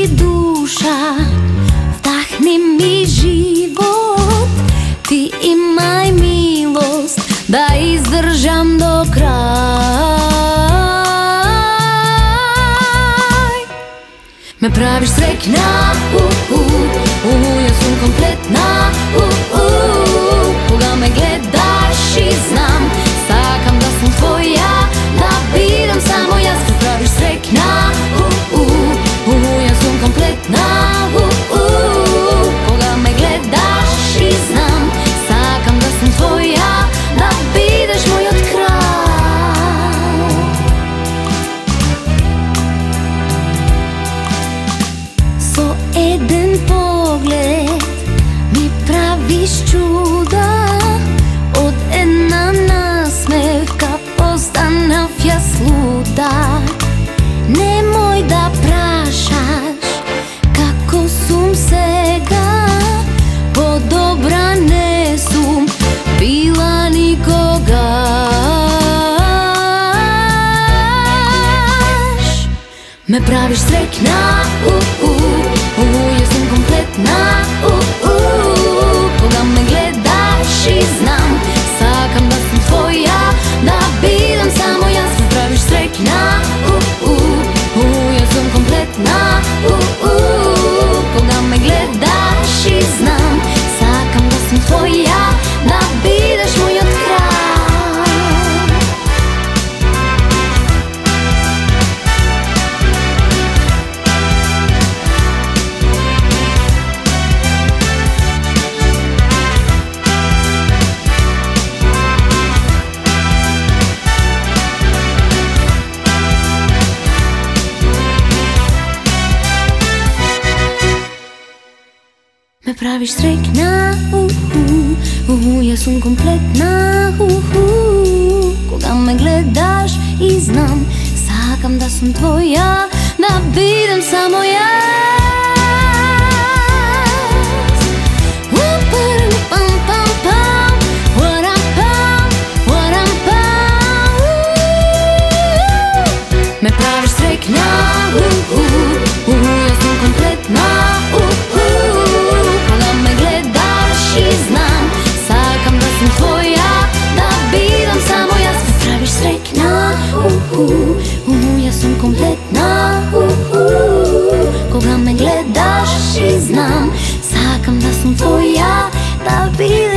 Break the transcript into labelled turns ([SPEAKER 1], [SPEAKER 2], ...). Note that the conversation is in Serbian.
[SPEAKER 1] mi duša, vdahni mi život. Ti imaj milost da izdržam do kraja. Me praviš sretna, ja sam kompletna. Koga me gledaš i znam, sakam da sam tvoja, da budem samo ja. Me praviš sretna, ja sam kompletna. Koga me gledaš i znam, sakam da sam tvoja, da budeš moj od kraja. So eden pogled mi praviš čuda, od ena nasmevka postanав ja sluda. Nemoj da prašaš kako sum сега, по-добра не сум била никогаш. Ме правиш срекна, ja sam kompletna. Koga me gledaš i znam, sakam da sam tvoja, da budem samo ja. Me praviš sretna, ja sam kompletna. Koga me gledaš i znam, sakam da sam tvoja, da budeš moj od kraja. Me praviš sretna, ja sam kompletna. Koga me gledaš i znam, sakam da sam tvoja, da budem samo ja. Me praviš sretna, ja sam kompletna. Koga me gledaš i znam, sakam da sam tvoja, da budem samo ja. Me praviš sretna, ja sam kompletna. Koga me gledaš i znam, sakam da sam tvoja, da budem